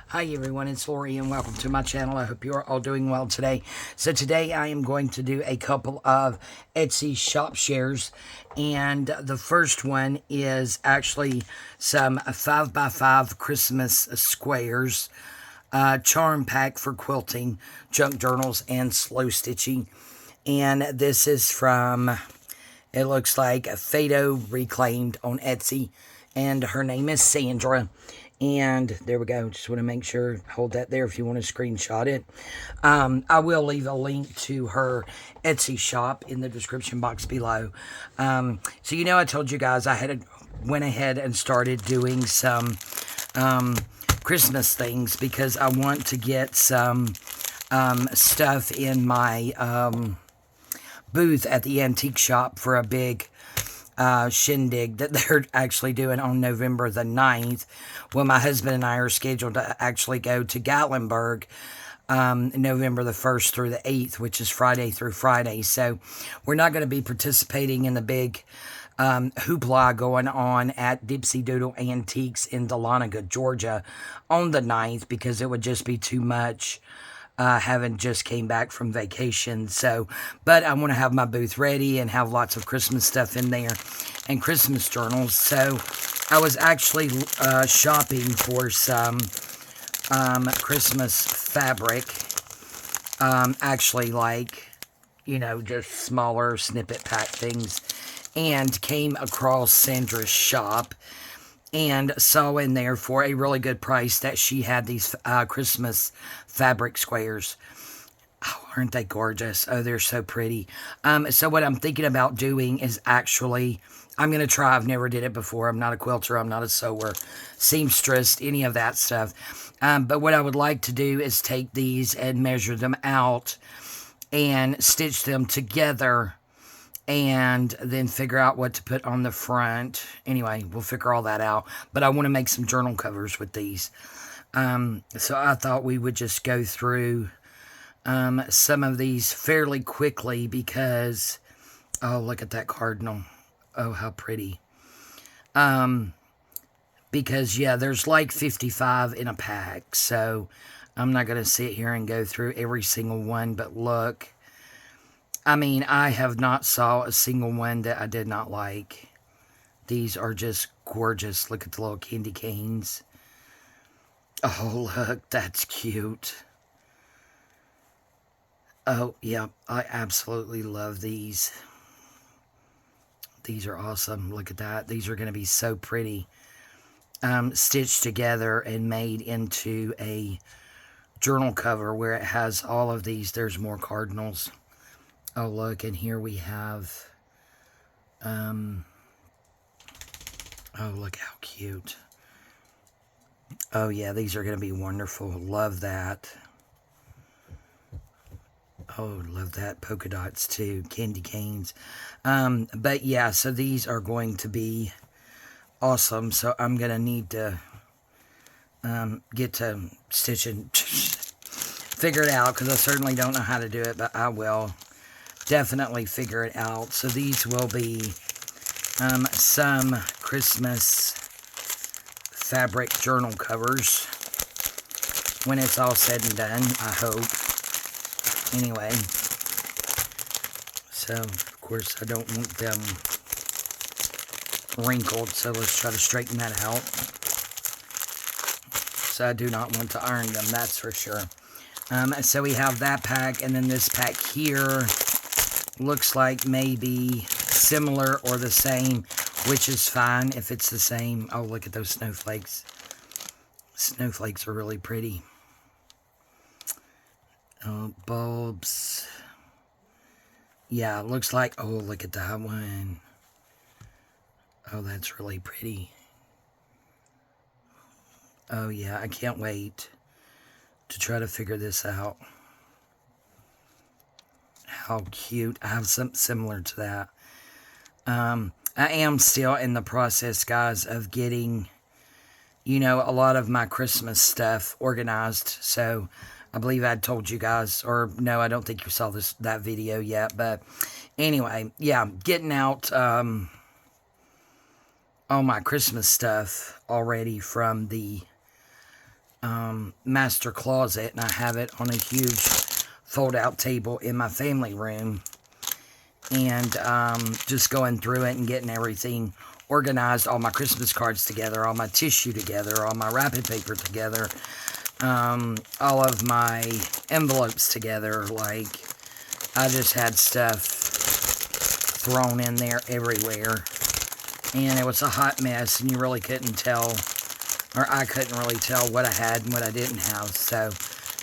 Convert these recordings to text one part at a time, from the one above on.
Hi everyone, it's Lori and welcome to my channel. I hope you are all doing well today. So today I am going to do a couple of Etsy shop shares, and the first one is actually some 5x5 Christmas squares, charm pack for quilting, junk journals, and slow stitching. And this is from, it looks like Fado Reclaimed on Etsy, and her name is Sandra. And there we go. Just want to make sure, hold that there if you want to screenshot it. I will leave a link to her Etsy shop in the description box below. So I told you guys I went ahead and started doing some Christmas things because I want to get some stuff in my booth at the antique shop for a big shindig that they're actually doing on November the 9th. Well, my husband and I are scheduled to actually go to Gatlinburg November the 1st through the 8th, which is Friday through Friday. So we're not going to be participating in the big hoopla going on at Dipsy Doodle Antiques in Dahlonega, Georgia on the 9th because it would just be too much. Having just came back from vacation. So, but I want to have my booth ready and have lots of Christmas stuff in there and Christmas journals. So I was actually shopping for some Christmas fabric. Actually just smaller snippet pack things, and came across Sandra's shop and saw in there for a really good price that she had these Christmas fabric squares. Oh, aren't they gorgeous? Oh, they're so pretty. So what I'm thinking about doing is actually, I'm going to try. I've never did it before. I'm not a quilter. I'm not a sewer, seamstress, any of that stuff. But what I would like to do is take these and measure them out and stitch them together and then figure out what to put on the front. Anyway, we'll figure all that out. But I want to make some journal covers with these. So I thought we would just go through some of these fairly quickly because, oh, look at that cardinal. Oh, how pretty. Because, yeah, there's like 55 in a pack. So I'm not going to sit here and go through every single one, but look. I mean, I have not saw a single one that I did not like. These are just gorgeous. Look at the little candy canes. Oh, look, that's cute. Oh, yeah, I absolutely love these. These are awesome. Look at that. These are going to be so pretty. Stitched together and made into a journal cover where it has all of these. There's more cardinals. Oh, look, and here we have, oh, look how cute. Oh, yeah, these are going to be wonderful. Love that. Oh, love that. Polka dots, too. Candy canes. But, yeah, so these are going to be awesome. So I'm going to need to get to stitching, figure it out, because I certainly don't know how to do it, but I will definitely figure it out. So these will be some Christmas fabric journal covers when it's all said and done, I hope. Anyway, so of course I don't want them wrinkled, so let's try to straighten that out. So I do not want to iron them, that's for sure. So we have that pack, and then this pack here looks like maybe similar or the same, which is fine if it's the same. Oh, look at those snowflakes. Snowflakes are really pretty. Oh, bulbs. Yeah, it looks like, oh, look at that one. Oh, that's really pretty. Oh, yeah, I can't wait to try to figure this out. How cute. I have something similar to that. I am still in the process, guys, of getting, a lot of my Christmas stuff organized. So I believe I told you guys, or no, I don't think you saw that video yet. But anyway, yeah, getting out all my Christmas stuff already from the master closet, and I have it on a huge fold-out table in my family room. And just going through it and getting everything organized, all my Christmas cards together, all my tissue together, all my wrapping paper together, all of my envelopes together. Like, I just had stuff thrown in there everywhere, and it was a hot mess, and you really couldn't tell, or I couldn't really tell what I had and what I didn't have. So,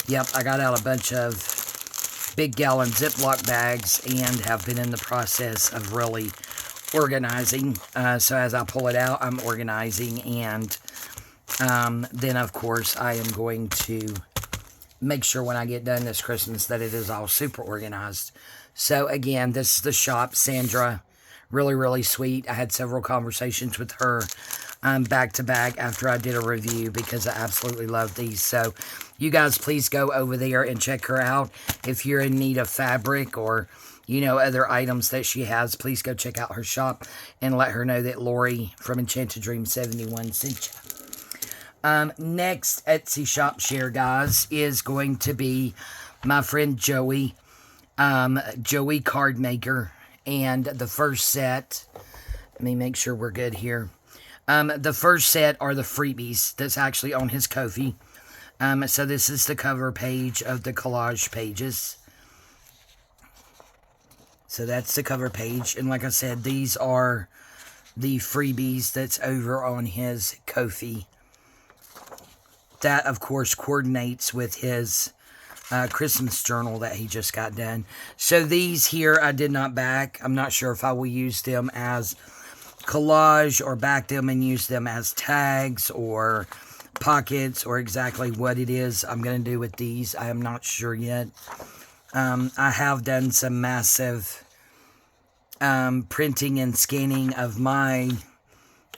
yep, I got out a bunch of big gallon Ziploc bags and have been in the process of really organizing. So as I pull it out, I'm organizing, and then of course I am going to make sure when I get done this Christmas that it is all super organized. So again, this is the shop, Sandra. Really, really sweet. I had several conversations with her back to back after I did a review because I absolutely love these. So you guys please go over there and check her out. If you're in need of fabric or, you know, other items that she has, please go check out her shop and let her know that Lori from Enchanted Dream 71 sent you. Next Etsy shop share, guys, is going to be my friend Joey. Joey Card Maker. And the first set, let me make sure we're good here. The first set are the freebies that's actually on his Ko-fi. So this is the cover page of the collage pages. So that's the cover page. And like I said, these are the freebies that's over on his Ko-fi. That, of course, coordinates with his Christmas journal that he just got done. So these here I did not back. I'm not sure if I will use them as collage or back them and use them as tags or pockets or exactly what it is I'm going to do with these. I am not sure yet. I have done some massive printing and scanning of my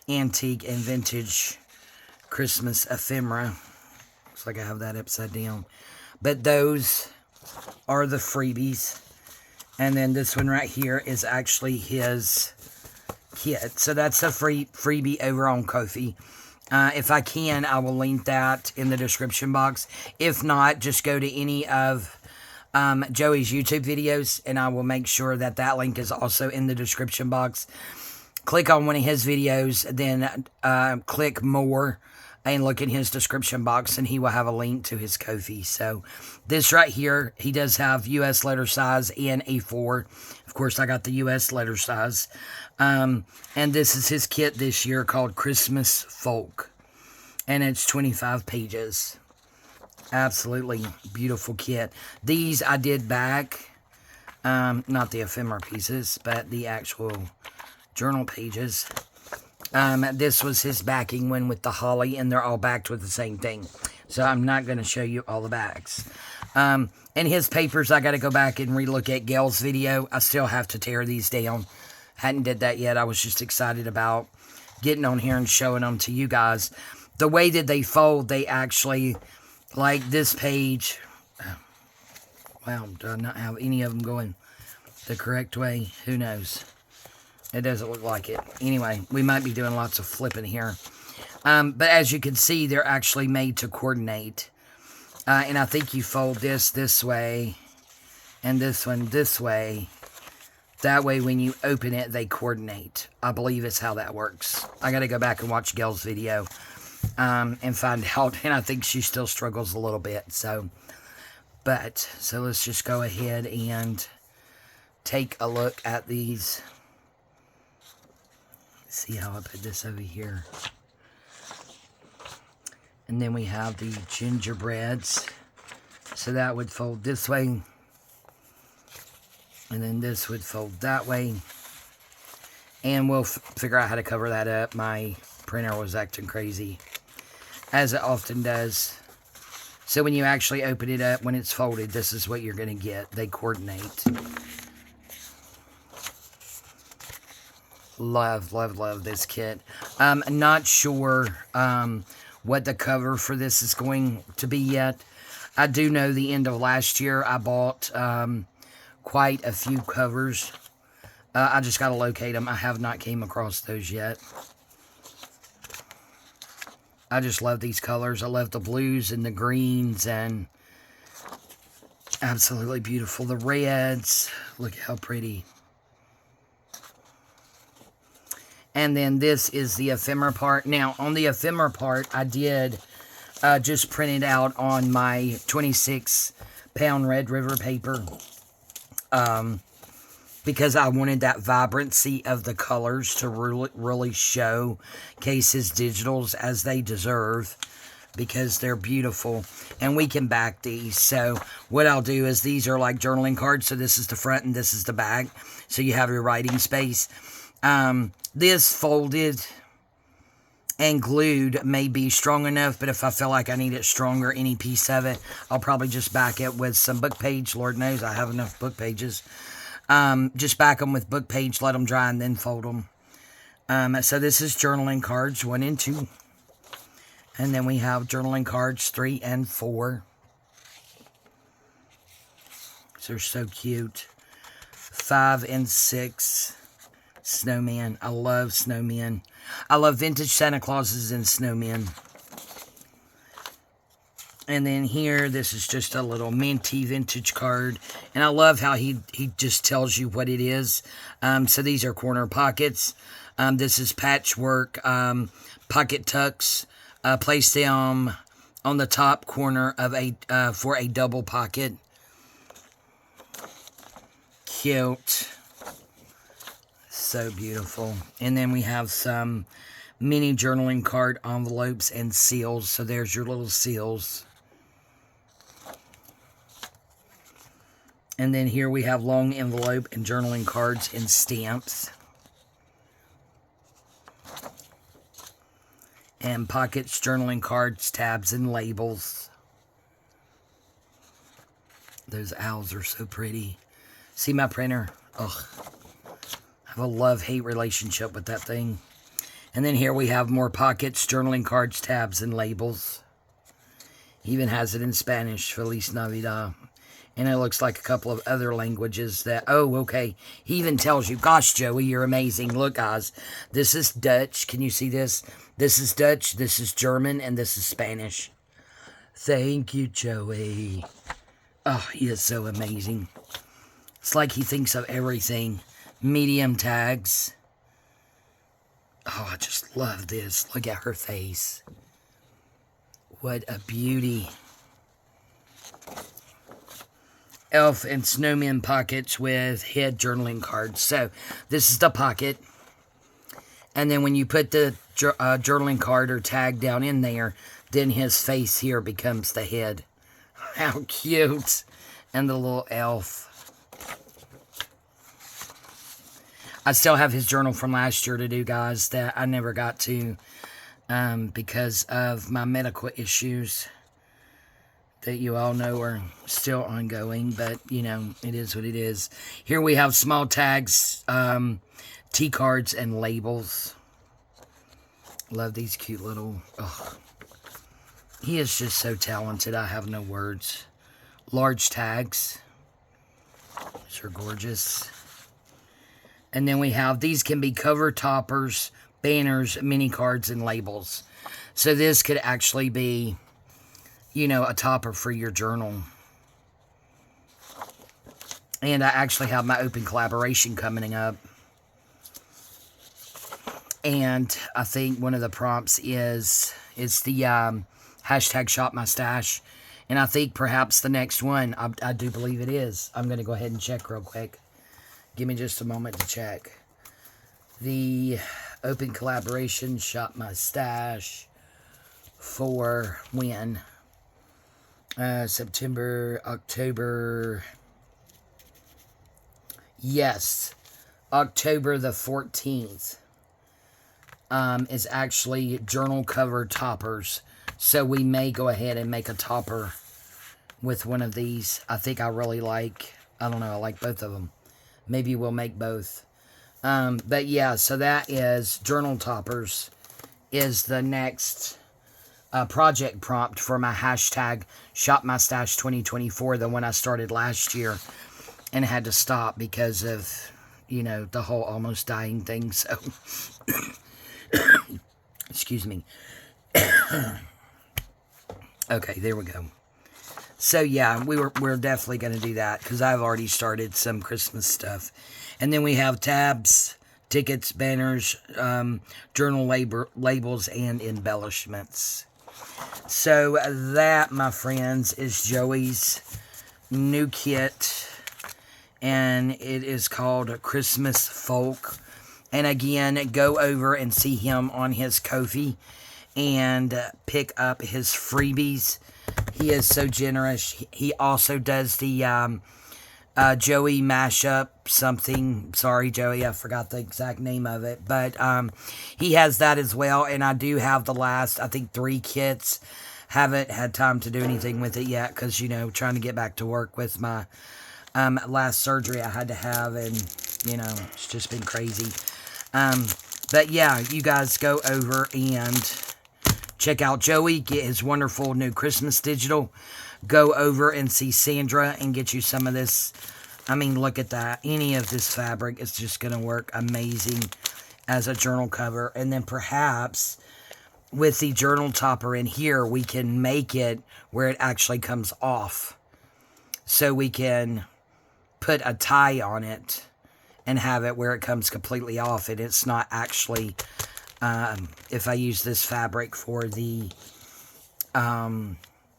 antique and vintage Christmas ephemera. Looks like I have that upside down. But those are the freebies. And then this one right here is actually his kit. So that's a freebie over on Ko-fi. If I can, I will link that in the description box. If not, just go to any of Joey's YouTube videos, and I will make sure that that link is also in the description box. Click on one of his videos, then click more, and look in his description box, and he will have a link to his Ko-fi. So this right here, he does have US letter size and A4. Of course, I got the US letter size. And this is his kit this year called Christmas Folk. And it's 25 pages. Absolutely beautiful kit. These I did back. Not the ephemera pieces, but the actual journal pages. This was his backing one with the holly, and they're all backed with the same thing. So I'm not going to show you all the backs. And his papers, I got to go back and relook at Gail's video. I still have to tear these down. Hadn't did that yet. I was just excited about getting on here and showing them to you guys. The way that they fold, they actually, like this page. Wow, do I not have any of them going the correct way? Who knows? It doesn't look like it. Anyway, we might be doing lots of flipping here. But as you can see, they're actually made to coordinate. And I think you fold this way and this one this way. That way, when you open it, they coordinate. I believe it's how that works. I got to go back and watch Gail's video and find out. And I think she still struggles a little bit. So let's just go ahead and take a look at these. See how I put this over here. And then we have the gingerbreads. So that would fold this way. And then this would fold that way. And we'll figure out how to cover that up. My printer was acting crazy, as it often does. So when you actually open it up, when it's folded, this is what you're going to get. They coordinate. Love, love, love this kit. I'm not sure what the cover for this is going to be yet. I do know the end of last year I bought quite a few covers. I just got to locate them. I have not came across those yet. I just love these colors. I love the blues and the greens, and absolutely beautiful. The reds, look how pretty. And then this is the ephemera part. Now, on the ephemera part, I did just print it out on my 26-pound Red River paper. Because I wanted that vibrancy of the colors to really show Case's digitals as they deserve, because they're beautiful, and we can back these. So what I'll do is, these are like journaling cards, so this is the front and this is the back, so you have your writing space. This folded and glued may be strong enough, but if I feel like I need it stronger, any piece of it, I'll probably just back it with some book page. Lord knows I have enough book pages. Just back them with book page, let them dry, and then fold them. So this is journaling cards 1 and 2. And then we have journaling cards 3 and 4. These are so cute. 5 and 6. Snowman. I love snowmen. I love vintage Santa Clauses and snowmen. And then here, this is just a little minty vintage card. And I love how he just tells you what it is. So these are corner pockets. This is patchwork pocket tucks. Place them on the top corner of for a double pocket. Cute. So beautiful. And then we have some mini journaling card envelopes and seals. So there's your little seals. And then here we have long envelope and journaling cards and stamps. And pockets, journaling cards, tabs, and labels. Those owls are so pretty. See my printer? Ugh. I have a love-hate relationship with that thing. And then here we have more pockets, journaling cards, tabs, and labels. He even has it in Spanish, Feliz Navidad. And it looks like a couple of other languages that... Oh, okay. He even tells you, gosh, Joey, you're amazing. Look, guys, this is Dutch. Can you see this? This is Dutch, this is German, and this is Spanish. Thank you, Joey. Oh, he is so amazing. It's like he thinks of everything. Medium tags. Oh, I just love this. Look at her face. What a beauty. Elf and snowman pockets with head journaling cards. So, this is the pocket. And then when you put the journaling card or tag down in there, then his face here becomes the head. How cute. And the little elf. I still have his journal from last year to do, guys, that I never got to because of my medical issues that you all know are still ongoing, but, you know, it is what it is. Here we have small tags, T-cards, and labels. Love these cute little... Oh, he is just so talented, I have no words. Large tags. These are gorgeous. And then we have, these can be cover toppers, banners, mini cards, and labels. So this could actually be, you know, a topper for your journal. And I actually have my open collaboration coming up. And I think one of the prompts is, it's the hashtag shop my stash. And I think perhaps the next one, I do believe it is. I'm going to go ahead and check real quick. Give me just a moment to check. The open collaboration, shop my stash, for when? September, October. Yes, October the 14th is actually journal cover toppers. So we may go ahead and make a topper with one of these. I think I really like, I don't know, I like both of them. Maybe we'll make both. But yeah, so that is journal toppers is the next project prompt for my hashtag Shop My Stash 2024, the one I started last year and had to stop because of, you know, the whole almost dying thing. So, excuse me. Okay, there we go. So yeah, we're definitely going to do that because I've already started some Christmas stuff. And then we have tabs, tickets, banners, journal labels, and embellishments. So that, my friends, is Joey's new kit. And it is called Christmas Folk. And again, go over and see him on his Ko-fi and pick up his freebies. He is so generous. He also does the Joey mashup something. Sorry, Joey, I forgot the exact name of it. But he has that as well. And I do have the last, I think, 3 kits. Haven't had time to do anything with it yet because, you know, trying to get back to work with my last surgery I had to have. And, you know, it's just been crazy. But yeah, you guys go over and check out Joey, get his wonderful new Christmas digital. Go over and see Sandra and get you some of this. I mean, look at that. Any of this fabric is just going to work amazing as a journal cover. And then perhaps with the journal topper in here, we can make it where it actually comes off. So we can put a tie on it and have it where it comes completely off. And it's not actually... if I use this fabric for the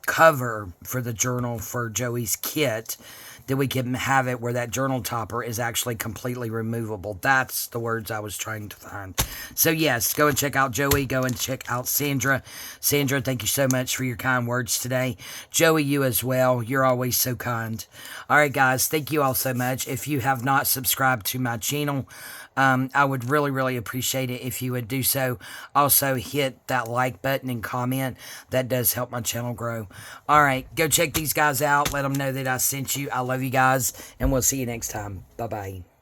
cover for the journal for Joey's kit, then we can have it where that journal topper is actually completely removable. That's the words I was trying to find. So yes, go and check out Joey. Go and check out Sandra. Sandra, thank you so much for your kind words today. Joey, you as well. You're always so kind. All right, guys, thank you all so much. If you have not subscribed to my channel, I would really, really appreciate it if you would do so. Also, hit that like button and comment. That does help my channel grow. All right, go check these guys out. Let them know that I sent you. I love you guys, and we'll see you next time. Bye-bye.